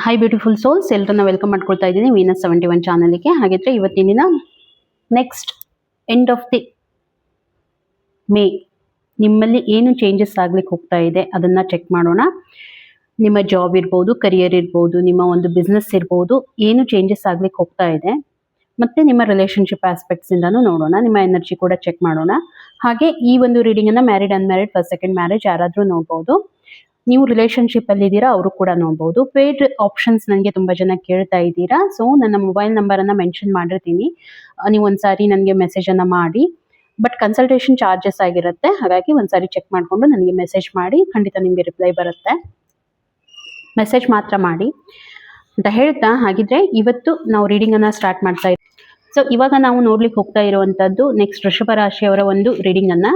High beautiful souls, ಎಲ್ಲರನ್ನ welcome ಮಾಡ್ಕೊಳ್ತಾ ಇದ್ದೀನಿ ವೀನಸ್ 71 ಚಾನಲ್ಗೆ. ಹಾಗಿದ್ರೆ ಇವತ್ತಿನ ದಿನ next end of the May ನಿಮ್ಮಲ್ಲಿ ಏನು ಚೇಂಜಸ್ ಆಗ್ಲಿಕ್ಕೆ ಹೋಗ್ತಾ ಇದೆ ಅದನ್ನ ಚೆಕ್ ಮಾಡೋಣ. ನಿಮ್ಮ ಜಾಬ್ ಇರ್ಬೋದು, ಕರಿಯರ್ ಇರ್ಬೋದು, ನಿಮ್ಮ ಒಂದು ಬಿಸ್ನೆಸ್ ಇರ್ಬೋದು, ಏನು ಚೇಂಜಸ್ ಆಗ್ಲಿಕ್ಕೆ ಹೋಗ್ತಾ ಇದೆ, ಮತ್ತೆ ನಿಮ್ಮ ರಿಲೇಶನ್ಶಿಪ್ ಆಸ್ಪೆಕ್ಟ್ಸ್ ಇಂದಾನು ನೋಡೋಣ. ನಿಮ್ಮ ಎನರ್ಜಿ ಕೂಡ ಚೆಕ್ ಮಾಡೋಣ. ಹಾಗೆ ಈ ಒಂದು ರೀಡಿಂಗ್ ಅನ್ನ married unmarried first second marriage ಯಾರಾದ್ರೂ ನೋಡ್ಬೋದು. ನೀವು ರಿಲೇಶನ್ಶಿಪ್ ಅಲ್ಲಿ ಇದ್ದೀರಾ ಅವರು ಕೂಡ ನೋಡ್ಬೋದು. ಪೇಡ್ ಆಪ್ಷನ್ಸ್ ನನಗೆ ತುಂಬಾ ಜನ ಕೇಳ್ತಾ ಇದ್ದೀರಾ. ಸೊ ನನ್ನ ಮೊಬೈಲ್ ನಂಬರ್ ಅನ್ನ ಮೆನ್ಷನ್ ಮಾಡಿರ್ತೀನಿ, ನೀವು ಒಂದ್ಸಾರಿ ನನಗೆ ಮೆಸೇಜ್ ಅನ್ನ ಮಾಡಿ. ಬಟ್ ಕನ್ಸಲ್ಟೇಷನ್ ಚಾರ್ಜಸ್ ಆಗಿರುತ್ತೆ, ಹಾಗಾಗಿ ಒಂದ್ಸಾರಿ ಚೆಕ್ ಮಾಡಿಕೊಂಡು ನನಗೆ ಮೆಸೇಜ್ ಮಾಡಿ, ಖಂಡಿತ ನಿಮಗೆ ರಿಪ್ಲೈ ಬರುತ್ತೆ. ಮೆಸೇಜ್ ಮಾತ್ರ ಮಾಡಿ ಅಂತ ಹೇಳ್ತಾ, ಹಾಗಿದ್ರೆ ಇವತ್ತು ನಾವು ರೀಡಿಂಗ್ ಅನ್ನ ಸ್ಟಾರ್ಟ್ ಮಾಡ್ತಾ ಇದ್ದೀವಿ. ಸೊ ಇವಾಗ ನಾವು ನೋಡ್ಲಿಕ್ಕೆ ಹೋಗ್ತಾ ಇರುವಂತದ್ದು ನೆಕ್ಸ್ಟ್ ವೃಷಭ ರಾಶಿಯವರ ಒಂದು ರೀಡಿಂಗ್ ಅನ್ನ,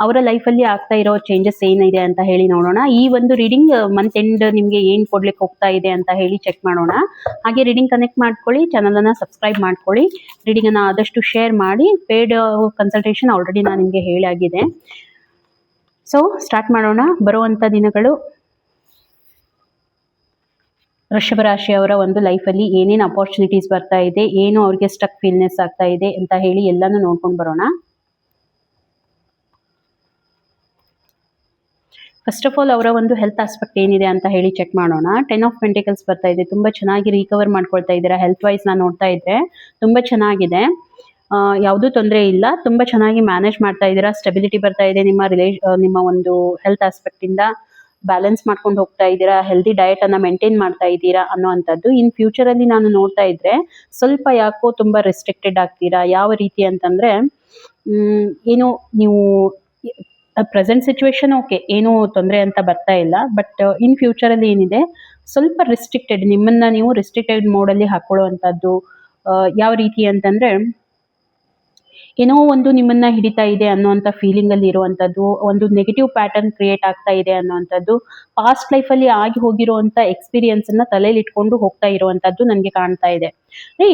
ಅವರ ಲೈಫ್ ಅಲ್ಲಿ ಆಗ್ತಾ ಇರೋ ಚೇಂಜಸ್ ಏನಿದೆ ಅಂತ ಹೇಳಿ ನೋಡೋಣ. ಈ ಒಂದು ರೀಡಿಂಗ್ ಮಂತ್ ಎಂಡ್ ನಿಮ್ಗೆ ಏನ್ ಕೊಡ್ಲಿಕ್ಕೆ ಹೋಗ್ತಾ ಇದೆ ಅಂತ ಹೇಳಿ ಚೆಕ್ ಮಾಡೋಣ. ಹಾಗೆ ರೀಡಿಂಗ್ ಕನೆಕ್ಟ್ ಮಾಡ್ಕೊಳ್ಳಿ, ಚಾನಲ್ ಅನ್ನ ಸಬ್ಸ್ಕ್ರೈಬ್ ಮಾಡ್ಕೊಳ್ಳಿ, ರೀಡಿಂಗ್ ಅನ್ನ ಆದಷ್ಟು ಶೇರ್ ಮಾಡಿ. ಪೇಡ್ ಕನ್ಸಲ್ಟೇಷನ್ ಆಲ್ರೆಡಿ ನಾನು ನಿಮ್ಗೆ ಹೇಳಾಗಿದೆ. ಸೊ ಸ್ಟಾರ್ಟ್ ಮಾಡೋಣ. ಬರುವಂತ ದಿನಗಳು ವೃಷಭ ರಾಶಿಯವರ ಒಂದು ಲೈಫಲ್ಲಿ ಏನೇನು ಅಪಾರ್ಚುನಿಟೀಸ್ ಬರ್ತಾ ಇದೆ, ಏನು ಅವ್ರಿಗೆ ಸ್ಟಕ್ ಫೀಲ್ನೆಸ್ ಆಗ್ತಾ ಇದೆ ಅಂತ ಹೇಳಿ ಎಲ್ಲಾನು ನೋಡ್ಕೊಂಡು ಬರೋಣ. ಫಸ್ಟ್ ಆಫ್ ಆಲ್ ಅವರ ಒಂದು ಹೆಲ್ತ್ ಆಸ್ಪೆಕ್ಟ್ ಏನಿದೆ ಅಂತ ಹೇಳಿ ಚೆಕ್ ಮಾಡೋಣ. 10 ಆಫ್ ಪೆಂಟಿಕಲ್ಸ್ ಬರ್ತಾ ಇದೆ, ತುಂಬಾ ಚೆನ್ನಾಗಿ ರಿಕವರ್ ಮಾಡ್ಕೊಳ್ತಾ ಇದ್ದೀರಾ. ಹೆಲ್ತ್ ವೈಸ್ ನಾನು ನೋಡ್ತಾ ಇದ್ರೆ ತುಂಬಾ ಚೆನ್ನಾಗಿದೆ, ಯಾವುದೂ ತೊಂದರೆ ಇಲ್ಲ, ತುಂಬಾ ಚೆನ್ನಾಗಿ ಮ್ಯಾನೇಜ್ ಮಾಡ್ತಾ ಇದ್ದೀರಾ. ಸ್ಟೆಬಿಲಿಟಿ ಬರ್ತಾ ಇದೆ, ನಿಮ್ಮ ಒಂದು ಹೆಲ್ತ್ ಆಸ್ಪೆಕ್ಟ್ ಇಂದ ಬ್ಯಾಲೆನ್ಸ್ ಮಾಡ್ಕೊಂಡು ಹೋಗ್ತಾ ಇದ್ದೀರಾ. ಹೆಲ್ದಿ ಡಯಟ್ ಅನ್ನ ಮೇಂಟೈನ್ ಮಾಡ್ತಾ ಇದ್ದೀರಾ ಅನ್ನೋವಂಥದ್ದು. ಇನ್ ಫ್ಯೂಚರ್ ಅಲ್ಲಿ ನಾನು ನೋಡ್ತಾ ಇದ್ರೆ ಸ್ವಲ್ಪ ಯಾಕೋ ತುಂಬಾ ರೆಸ್ಟ್ರಿಕ್ಟೆಡ್ ಆಗ್ತೀರಾ. ಯಾವ ರೀತಿ ಅಂತಂದ್ರೆ ಏನು ನೀವು ಪ್ರೆಸೆಂಟ್ ಸಿಚುವೇಶನ್ ಓಕೆ, ಏನು ತೊಂದರೆ ಅಂತ ಬರ್ತಾ ಇಲ್ಲ. ಬಟ್ ಇನ್ ಫ್ಯೂಚರ್ ಅಲ್ಲಿ ಏನಿದೆ, ಸ್ವಲ್ಪ ರಿಸ್ಟ್ರಿಕ್ಟೆಡ್, ನಿಮ್ಮನ್ನ ನೀವು ರಿಸ್ಟ್ರಿಕ್ಟೆಡ್ ಮೋಡಲ್ಲಿ ಹಾಕೊಳ್ಳುವಂಥದ್ದು. ಯಾವ ರೀತಿ ಅಂತಂದ್ರೆ ಏನೋ ಒಂದು ನಿಮ್ಮನ್ನ ಹಿಡಿತಾ ಇದೆ ಅನ್ನೋಂಥ ಫೀಲಿಂಗ್ ಅಲ್ಲಿ ಇರುವಂತದ್ದು, ಒಂದು ನೆಗೆಟಿವ್ ಪ್ಯಾಟರ್ನ್ ಕ್ರಿಯೇಟ್ ಆಗ್ತಾ ಇದೆ ಅನ್ನೋಂಥದ್ದು, ಪಾಸ್ಟ್ ಲೈಫ್ ಅಲ್ಲಿ ಆಗಿ ಹೋಗಿರುವಂತ ಎಕ್ಸ್ಪೀರಿಯನ್ಸ್ ಅನ್ನ ತಲೆಯಲ್ಲಿ ಇಟ್ಕೊಂಡು ಹೋಗ್ತಾ ಇರುವಂತದ್ದು ನನಗೆ ಕಾಣ್ತಾ ಇದೆ.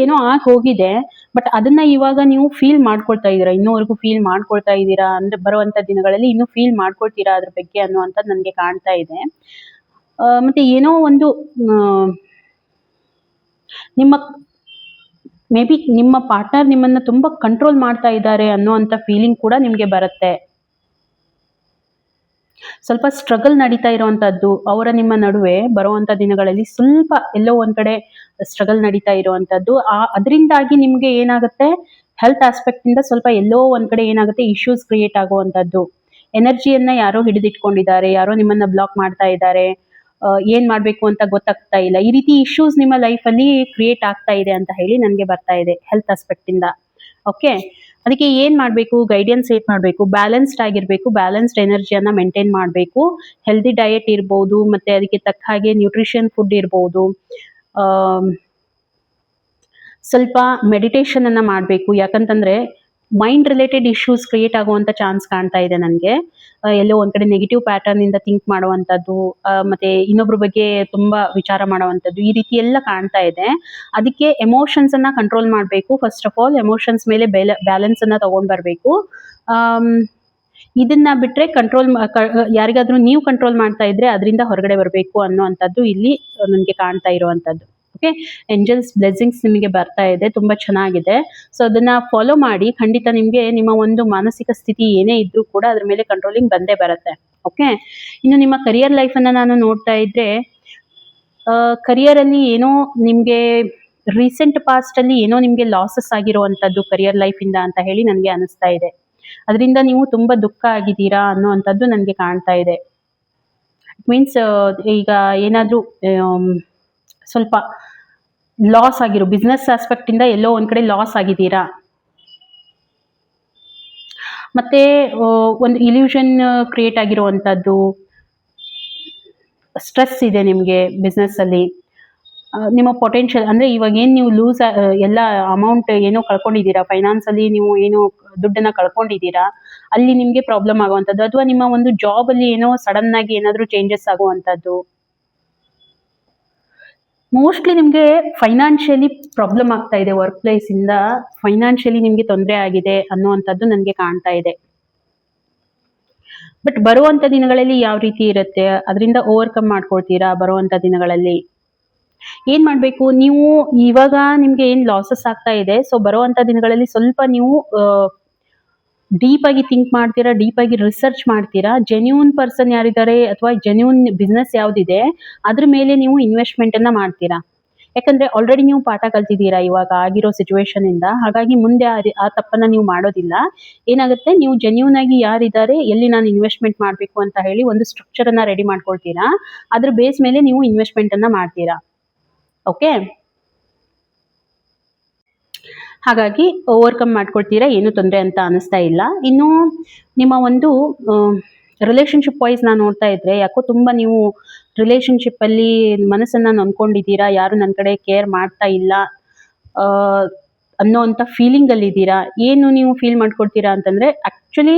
ಏನೋ ಆಗಿ ಹೋಗಿದೆ, ಬಟ್ ಅದನ್ನ ಇವಾಗ ನೀವು ಫೀಲ್ ಮಾಡ್ಕೊಳ್ತಾ ಇದ್ದೀರಾ, ಇನ್ನೂವರೆಗೂ ಫೀಲ್ ಮಾಡ್ಕೊಳ್ತಾ ಇದ್ದೀರಾ ಅಂದ್ರೆ ಬರುವಂತ ದಿನಗಳಲ್ಲಿ ಇನ್ನೂ ಫೀಲ್ ಮಾಡ್ಕೊಳ್ತೀರಾ ಅದ್ರ ಬಗ್ಗೆ ಅನ್ನುವಂಥದ್ದು ನನಗೆ ಕಾಣ್ತಾ ಇದೆ. ಮತ್ತೆ ಏನೋ ಒಂದು ನಿಮ್ಮ ಮೇ ಬಿ ನಿಮ್ಮ ಪಾರ್ಟ್ನರ್ ನಿಮ್ಮನ್ನ ತುಂಬಾ ಕಂಟ್ರೋಲ್ ಮಾಡ್ತಾ ಇದ್ದಾರೆ ಅನ್ನೋಂಥ ಫೀಲಿಂಗ್ ಕೂಡ ನಿಮ್ಗೆ ಬರುತ್ತೆ. ಸ್ವಲ್ಪ ಸ್ಟ್ರಗಲ್ ನಡೀತಾ ಇರುವಂತದ್ದು ಅವರ ನಿಮ್ಮ ನಡುವೆ ಬರುವಂತ ದಿನಗಳಲ್ಲಿ ಸ್ವಲ್ಪ ಎಲ್ಲೋ ಒಂದ್ ಕಡೆ ಸ್ಟ್ರಗಲ್ ನಡೀತಾ ಇರುವಂತದ್ದು. ಅದರಿಂದಾಗಿ ನಿಮ್ಗೆ ಏನಾಗುತ್ತೆ, ಹೆಲ್ತ್ ಆಸ್ಪೆಕ್ಟ್ ಇಂದ ಸ್ವಲ್ಪ ಎಲ್ಲೋ ಒಂದ್ ಕಡೆ ಏನಾಗುತ್ತೆ, ಇಶ್ಯೂಸ್ ಕ್ರಿಯೇಟ್ ಆಗುವಂತದ್ದು. ಎನರ್ಜಿಯನ್ನ ಯಾರೋ ಹಿಡಿದಿಟ್ಕೊಂಡಿದ್ದಾರೆ, ಯಾರೋ ನಿಮ್ಮನ್ನ ಬ್ಲಾಕ್ ಮಾಡ್ತಾ ಇದ್ದಾರೆ, ಏನ್ ಮಾಡ್ಬೇಕು ಅಂತ ಗೊತ್ತಾಗ್ತಾ ಇಲ್ಲ. ಈ ರೀತಿ ಇಶ್ಯೂಸ್ ನಿಮ್ಮ ಲೈಫ್ ಅಲ್ಲಿ ಕ್ರಿಯೇಟ್ ಆಗ್ತಾ ಇದೆ ಅಂತ ಹೇಳಿ ನನ್ಗೆ ಬರ್ತಾ ಇದೆ ಹೆಲ್ತ್ ಆಸ್ಪೆಕ್ಟ್ ಇಂದ. ಓಕೆ, ಅದಕ್ಕೆ ಏನ್ ಮಾಡ್ಬೇಕು, ಗೈಡೆನ್ಸ್ ಏನ್ ಮಾಡ್ಬೇಕು, ಬ್ಯಾಲೆನ್ಸ್ಡ್ ಆಗಿರ್ಬೇಕು, ಬ್ಯಾಲೆನ್ಸ್ಡ್ ಎನರ್ಜಿಯನ್ನ ಮೇಂಟೈನ್ ಮಾಡಬೇಕು. ಹೆಲ್ದಿ ಡಯಟ್ ಇರ್ಬೋದು, ಮತ್ತೆ ಅದಕ್ಕೆ ತಕ್ಕ ಹಾಗೆ ನ್ಯೂಟ್ರಿಷನ್ ಫುಡ್ ಇರ್ಬೋದು. ಸ್ವಲ್ಪ ಮೆಡಿಟೇಷನ್ ಅನ್ನ ಮಾಡಬೇಕು. ಯಾಕಂತಂದ್ರೆ ಮೈಂಡ್ ರಿಲೇಟೆಡ್ ಇಶ್ಯೂಸ್ ಕ್ರಿಯೇಟ್ ಆಗುವಂತ ಚಾನ್ಸ್ ಕಾಣ್ತಾ ಇದೆ ನನಗೆ. ಎಲ್ಲೋ ಒಂದ್ ಕಡೆ ನೆಗೆಟಿವ್ ಪ್ಯಾಟರ್ನ್ ಇಂದ ಥಿಂಕ್ ಮಾಡುವಂತದ್ದು, ಮತ್ತೆ ಇನ್ನೊಬ್ರ ಬಗ್ಗೆ ತುಂಬಾ ವಿಚಾರ ಮಾಡುವಂತದ್ದು, ಈ ರೀತಿ ಎಲ್ಲ ಕಾಣ್ತಾ ಇದೆ. ಅದಕ್ಕೆ ಎಮೋಷನ್ಸ್ ಅನ್ನ ಕಂಟ್ರೋಲ್ ಮಾಡಬೇಕು. ಫಸ್ಟ್ ಆಫ್ ಆಲ್ ಎಮೋಷನ್ಸ್ ಮೇಲೆ ಬ್ಯಾಲೆನ್ಸ್ ಅನ್ನ ತಗೊಂಡ್ ಬರ್ಬೇಕು. ಇದನ್ನ ಬಿಟ್ರೆ ಕಂಟ್ರೋಲ್ ಯಾರಿಗಾದ್ರೂ ನೀವು ಕಂಟ್ರೋಲ್ ಮಾಡ್ತಾ ಇದ್ರೆ ಅದರಿಂದ ಹೊರಗಡೆ ಬರಬೇಕು ಅನ್ನುವಂಥದ್ದು ಇಲ್ಲಿ ನನಗೆ ಕಾಣ್ತಾ ಇರುವಂತದ್ದು. ಓಕೆ, ಏಂಜಲ್ಸ್ ಬ್ಲೆಸ್ಸಿಂಗ್ಸ್ ನಿಮಗೆ ಬರ್ತಾ ಇದೆ, ತುಂಬಾ ಚೆನ್ನಾಗಿದೆ. ಸೊ ಅದನ್ನ ಫಾಲೋ ಮಾಡಿ, ಖಂಡಿತ ನಿಮ್ಗೆ ನಿಮ್ಮ ಒಂದು ಮಾನಸಿಕ ಸ್ಥಿತಿ ಏನೇ ಇದ್ರೂ ಕೂಡ ಅದ್ರ ಮೇಲೆ ಕಂಟ್ರೋಲಿಂಗ್ ಬಂದೇ ಬರುತ್ತೆ. ಓಕೆ, ಇನ್ನು ನಿಮ್ಮ ಕರಿಯರ್ ಲೈಫ್ ಅನ್ನ ನಾನು ನೋಡ್ತಾ ಇದ್ರೆ, ಕರಿಯರ್ ಅಲ್ಲಿ ಏನೋ ನಿಮ್ಗೆ ರೀಸೆಂಟ್ ಪಾಸ್ಟ್ ಅಲ್ಲಿ ಏನೋ ನಿಮ್ಗೆ ಲಾಸಸ್ ಆಗಿರುವಂತದ್ದು ಕರಿಯರ್ ಲೈಫ್ ಇಂದ ಅಂತ ಹೇಳಿ ನನಗೆ ಅನಿಸ್ತಾ ಇದೆ. ಅದರಿಂದ ನೀವು ತುಂಬಾ ದುಃಖ ಆಗಿದ್ದೀರಾ ಅನ್ನೋವಂಥದ್ದು ನನಗೆ ಕಾಣ್ತಾ ಇದೆ. ಮೀನ್ಸ್ ಈಗ ಏನಾದ್ರೂ ಸ್ವಲ್ಪ ಲಾಸ್ ಆಗಿರೋ ಬಿಸ್ನೆಸ್ ಆಸ್ಪೆಕ್ಟ್ ಇಂದ ಎಲ್ಲೋ ಒಂದ್ ಕಡೆ ಲಾಸ್ ಆಗಿದ್ದೀರಾ. ಮತ್ತೆ ಒಂದು ಇಲ್ಯೂಷನ್ ಕ್ರಿಯೇಟ್ ಆಗಿರುವಂತದ್ದು, ಸ್ಟ್ರೆಸ್ ಇದೆ ನಿಮ್ಗೆ ಬಿಸ್ನೆಸ್ ಅಲ್ಲಿ. ನಿಮ್ಮ ಪೊಟೆನ್ಷಿಯಲ್ ಅಂದ್ರೆ ಇವಾಗ ಏನ್ ನೀವು ಲೂಸ್ ಎಲ್ಲ ಅಮೌಂಟ್ ಏನೋ ಕಳ್ಕೊಂಡಿದ್ದೀರಾ, ಫೈನಾನ್ಸ್ ಅಲ್ಲಿ ನೀವು ಏನೋ ದುಡ್ಡನ್ನ ಕಳ್ಕೊಂಡಿದ್ದೀರಾ, ಅಲ್ಲಿ ನಿಮ್ಗೆ ಪ್ರಾಬ್ಲಮ್ ಆಗುವಂತದ್ದು. ಅಥವಾ ನಿಮ್ಮ ಒಂದು ಜಾಬ್ ಅಲ್ಲಿ ಏನೋ ಸಡನ್ ಆಗಿ ಏನಾದ್ರೂ ಚೇಂಜಸ್ ಆಗುವಂತದ್ದು. ಮೋಸ್ಟ್ಲಿ ನಿಮ್ಗೆ ಫೈನಾನ್ಷಿಯಲಿ ಪ್ರಾಬ್ಲಮ್ ಆಗ್ತಾ ಇದೆ, ವರ್ಕ್ ಪ್ಲೇಸ್ ಇಂದ ಫೈನಾನ್ಷಿಯಲಿ ನಿಮ್ಗೆ ತೊಂದರೆ ಆಗಿದೆ ಅನ್ನುವಂಥದ್ದು ನನಗೆ ಕಾಣ್ತಾ ಇದೆ. ಬಟ್ ಬರುವಂತ ದಿನಗಳಲ್ಲಿ ಯಾವ ರೀತಿ ಇರುತ್ತೆ, ಅದರಿಂದ ಓವರ್ಕಮ್ ಮಾಡ್ಕೊಳ್ತೀರಾ ಬರುವಂತ ದಿನಗಳಲ್ಲಿ. ಏನ್ ಮಾಡ್ಬೇಕು ನೀವು, ಇವಾಗ ನಿಮ್ಗೆ ಏನ್ ಲಾಸಸ್ ಆಗ್ತಾ ಇದೆ, ಸೊ ಬರುವಂತ ದಿನಗಳಲ್ಲಿ ಸ್ವಲ್ಪ ನೀವು ಡೀಪ್ ಆಗಿ ಥಿಂಕ್ ಮಾಡ್ತೀರಾ, ಡೀಪ್ ಆಗಿ ರಿಸರ್ಚ್ ಮಾಡ್ತೀರಾ, ಜೆನ್ಯೂನ್ ಪರ್ಸನ್ ಯಾರಿದ್ದಾರೆ ಅಥವಾ ಜೆನ್ಯೂನ್ ಬಿಸ್ನೆಸ್ ಯಾವ್ದಿದೆ ಅದ್ರ ಮೇಲೆ ನೀವು ಇನ್ವೆಸ್ಟ್ಮೆಂಟ್ ಅನ್ನ ಮಾಡ್ತೀರಾ. ಯಾಕಂದ್ರೆ ಆಲ್ರೆಡಿ ನೀವು ಪಾಠ ಕಲ್ತಿದ್ದೀರಾ ಇವಾಗ ಆಗಿರೋ ಸಿಚುವೇಶನ್ ಇಂದ, ಹಾಗಾಗಿ ಮುಂದೆ ಆ ತಪ್ಪನ್ನ ನೀವು ಮಾಡೋದಿಲ್ಲ. ಏನಾಗುತ್ತೆ, ನೀವು ಜೆನ್ಯೂನ್ ಆಗಿ ಯಾರಿದ್ದಾರೆ, ಎಲ್ಲಿ ನಾನು ಇನ್ವೆಸ್ಟ್ಮೆಂಟ್ ಮಾಡಬೇಕು ಅಂತ ಹೇಳಿ ಒಂದು ಸ್ಟ್ರಕ್ಚರ್ ಅನ್ನ ರೆಡಿ ಮಾಡ್ಕೊಳ್ತೀರಾ. ಅದ್ರ ಬೇಸ್ ಮೇಲೆ ನೀವು ಇನ್ವೆಸ್ಟ್ಮೆಂಟ್ ಅನ್ನ ಮಾಡ್ತೀರಾ. ಓಕೆ, ಹಾಗಾಗಿ ಓವರ್ಕಮ್ ಮಾಡ್ಕೊಳ್ತೀರಾ, ಏನು ತೊಂದರೆ ಅಂತ ಅನಿಸ್ತಾ ಇಲ್ಲ. ಇನ್ನು ನಿಮ್ಮ ಒಂದು ರಿಲೇಶನ್ಶಿಪ್ ವೈಸ್ ನಾನು ನೋಡ್ತಾ ಇದ್ರೆ ಯಾಕೋ ತುಂಬ ನೀವು ರಿಲೇಶನ್ಶಿಪ್ ಅಲ್ಲಿ ಮನಸ್ಸನ್ನ ನೊಂದ್ಕೊಂಡಿದ್ದೀರಾ, ಯಾರು ನನ್ನ ಕಡೆ ಕೇರ್ ಮಾಡ್ತಾ ಇಲ್ಲ ಅನ್ನೋ ಅಂತ ಫೀಲಿಂಗ್ ಅಲ್ಲಿ ಇದ್ದೀರಾ. ಏನು ನೀವು ಫೀಲ್ ಮಾಡ್ಕೊಳ್ತೀರಾ ಅಂತಂದ್ರೆ ಆಕ್ಚುಲಿ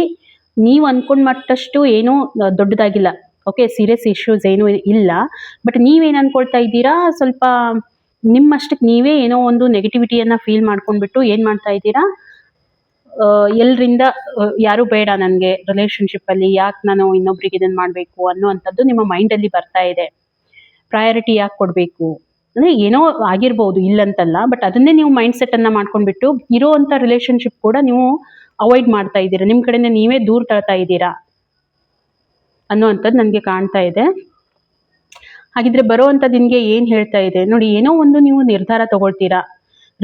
ನೀವು ಅನ್ಕೊಂಡ್ ಮಟ್ಟಷ್ಟು ಏನೂ ದೊಡ್ಡದಾಗಿಲ್ಲ. ಓಕೆ, ಸೀರಿಯಸ್ ಇಶ್ಯೂಸ್ ಏನೂ ಇಲ್ಲ. ಬಟ್ ನೀವೇನ್ ಅನ್ಕೊಳ್ತಾ ಇದ್ದೀರಾ, ಸ್ವಲ್ಪ ನಿಮ್ಮಷ್ಟಕ್ಕೆ ನೀವೇ ಏನೋ ಒಂದು ನೆಗೆಟಿವಿಟಿಯನ್ನ ಫೀಲ್ ಮಾಡ್ಕೊಂಡ್ಬಿಟ್ಟು ಏನ್ ಮಾಡ್ತಾ ಇದ್ದೀರಾ, ಎಲ್ರಿಂದ ಯಾರು ಬೇಡ ನನಗೆ ರಿಲೇಶನ್ಶಿಪ್ ಅಲ್ಲಿ, ಯಾಕೆ ನಾನು ಇನ್ನೊಬ್ರಿಗೆ ಇದನ್ನ ಮಾಡಬೇಕು ಅನ್ನೋವಂಥದ್ದು ನಿಮ್ಮ ಮೈಂಡ್ ಅಲ್ಲಿ ಬರ್ತಾ ಇದೆ. ಪ್ರಯಾರಿಟಿ ಯಾಕೆ ಕೊಡಬೇಕು ಅಂದ್ರೆ ಏನೋ ಆಗಿರ್ಬೋದು, ಇಲ್ಲಂತಲ್ಲ, ಬಟ್ ಅದನ್ನೇ ನೀವು ಮೈಂಡ್ ಸೆಟ್ ಅನ್ನ ಮಾಡ್ಕೊಂಡ್ಬಿಟ್ಟು ಇರೋ ಅಂತ ರಿಲೇಶನ್ಶಿಪ್ ಕೂಡ ನೀವು ಅವಾಯ್ಡ್ ಮಾಡ್ತಾ ಇದ್ದೀರಾ, ನಿಮ್ ಕಡೆಯಿಂದ ನೀವೇ ದೂರ ತಳ್ತಾ ಇದ್ದೀರಾ ಅನ್ನೋವಂಥದ್ದು ನನಗೆ ಕಾಣ್ತಾ ಇದೆ. ಹಾಗಿದ್ರೆ ಬರುವಂಥದ್ದು ನಿಮಗೆ ಏನ್ ಹೇಳ್ತಾ ಇದೆ ನೋಡಿ, ಏನೋ ಒಂದು ನೀವು ನಿರ್ಧಾರ ತಗೊಳ್ತೀರಾ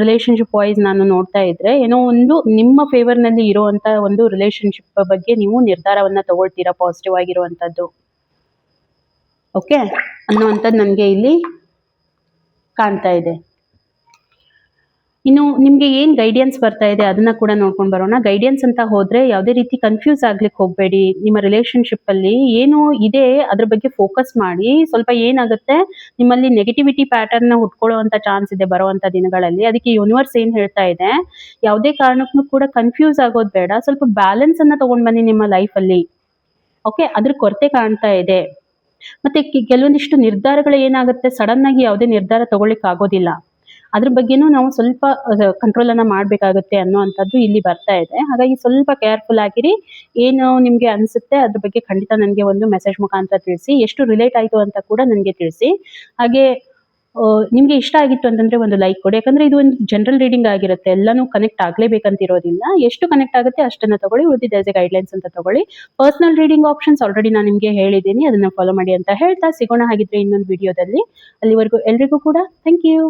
ರಿಲೇಶನ್ಶಿಪ್ ವೈಸ್ ನಾನು ನೋಡ್ತಾ ಇದ್ರೆ, ಏನೋ ಒಂದು ನಿಮ್ಮ ಫೇವರ್ನಲ್ಲಿ ಇರುವಂತ ಒಂದು ರಿಲೇಶನ್ಶಿಪ್ ಬಗ್ಗೆ ನೀವು ನಿರ್ಧಾರವನ್ನ ತಗೊಳ್ತೀರಾ, ಪಾಸಿಟಿವ್ ಆಗಿರುವಂತದ್ದು. ಓಕೆ ಅನ್ನುವಂಥದ್ದು ನನಗೆ ಇಲ್ಲಿ ಕಾಣ್ತಾ ಇದೆ. ಇನ್ನು ನಿಮ್ಗೆ ಏನ್ ಗೈಡೆನ್ಸ್ ಬರ್ತಾ ಇದೆ ಅದನ್ನ ಕೂಡ ನೋಡ್ಕೊಂಡು ಬರೋಣ. ಗೈಡೆನ್ಸ್ ಅಂತ ಹೋದ್ರೆ ಯಾವುದೇ ರೀತಿ ಕನ್ಫ್ಯೂಸ್ ಆಗ್ಲಿಕ್ಕೆ ಹೋಗ್ಬೇಡಿ. ನಿಮ್ಮ ರಿಲೇಶನ್ಶಿಪ್ ಅಲ್ಲಿ ಏನು ಇದೆ ಅದ್ರ ಬಗ್ಗೆ ಫೋಕಸ್ ಮಾಡಿ. ಸ್ವಲ್ಪ ಏನಾಗುತ್ತೆ, ನಿಮ್ಮಲ್ಲಿ ನೆಗೆಟಿವಿಟಿ ಪ್ಯಾಟರ್ನ್ ಹುಟ್ಕೊಳ್ಳುವಂತ ಚಾನ್ಸ್ ಇದೆ ಬರುವಂತ ದಿನಗಳಲ್ಲಿ. ಅದಕ್ಕೆ ಯೂನಿವರ್ಸ್ ಏನ್ ಹೇಳ್ತಾ ಇದೆ, ಯಾವುದೇ ಕಾರಣಕ್ಕೂ ಕೂಡ ಕನ್ಫ್ಯೂಸ್ ಆಗೋದು ಬೇಡ, ಸ್ವಲ್ಪ ಬ್ಯಾಲೆನ್ಸ್ ಅನ್ನ ತಗೊಂಡ್ ಬನ್ನಿ ನಿಮ್ಮ ಲೈಫ್ ಅಲ್ಲಿ. ಓಕೆ, ಅದ್ರ ಕೊರತೆ ಕಾಣ್ತಾ ಇದೆ. ಮತ್ತೆ ಕೆಲವೊಂದಿಷ್ಟು ನಿರ್ಧಾರಗಳು ಏನಾಗುತ್ತೆ, ಸಡನ್ ಆಗಿ ಯಾವುದೇ ನಿರ್ಧಾರ ತಗೊಳ್ಳಿಕ್ ಆಗೋದಿಲ್ಲ. ಅದ್ರ ಬಗ್ಗೆನೂ ನಾವು ಸ್ವಲ್ಪ ಕಂಟ್ರೋಲ್ ಅನ್ನ ಮಾಡ್ಬೇಕಾಗುತ್ತೆ ಅನ್ನುವಂಥದ್ದು ಇಲ್ಲಿ ಬರ್ತಾ ಇದೆ. ಹಾಗಾಗಿ ಸ್ವಲ್ಪ ಕೇರ್ಫುಲ್ ಆಗಿರಿ. ಏನು ನಿಮ್ಗೆ ಅನ್ಸುತ್ತೆ ಅದ್ರ ಬಗ್ಗೆ ಖಂಡಿತ ನನಗೆ ಒಂದು ಮೆಸೇಜ್ ಮುಖಾಂತರ ತಿಳಿಸಿ. ಎಷ್ಟು ರಿಲೇಟ್ ಆಯ್ತು ಅಂತ ಕೂಡ ನನಗೆ ತಿಳಿಸಿ. ಹಾಗೆ ನಿಮ್ಗೆ ಇಷ್ಟ ಆಗಿತ್ತು ಅಂತಂದ್ರೆ ಒಂದು ಲೈಕ್ ಕೊಡಿ. ಯಾಕಂದ್ರೆ ಇದು ಒಂದು ಜನರಲ್ ರೀಡಿಂಗ್ ಆಗಿರುತ್ತೆ, ಎಲ್ಲಾನು ಕನೆಕ್ಟ್ ಆಗ್ಲೇಬೇಕಂತಿರೋದಿಲ್ಲ. ಎಷ್ಟು ಕನೆಕ್ಟ್ ಆಗುತ್ತೆ ಅಷ್ಟನ್ನ ತಗೊಳ್ಳಿ, ಉಳಿದಿದ್ದು ಆಸ್ ಎ ಗೈಡ್ಲೈನ್ಸ್ ಅಂತ ತಗೊಳ್ಳಿ. ಪರ್ಸನಲ್ ರೀಡಿಂಗ್ ಆಪ್ಷನ್ಸ್ ಆಲ್ರೆಡಿ ನಾನು ನಿಮ್ಗೆ ಹೇಳಿದ್ದೀನಿ, ಅದನ್ನ ಫಾಲೋ ಮಾಡಿ ಅಂತ ಹೇಳ್ತಾ ಸಿಗೋಣ ಹಾಗಿದ್ರೆ ಇನ್ನೊಂದು ವಿಡಿಯೋದಲ್ಲಿ. ಅಲ್ಲಿವರೆಗೂ ಎಲ್ರಿಗೂ ಕೂಡ ಥ್ಯಾಂಕ್ ಯು.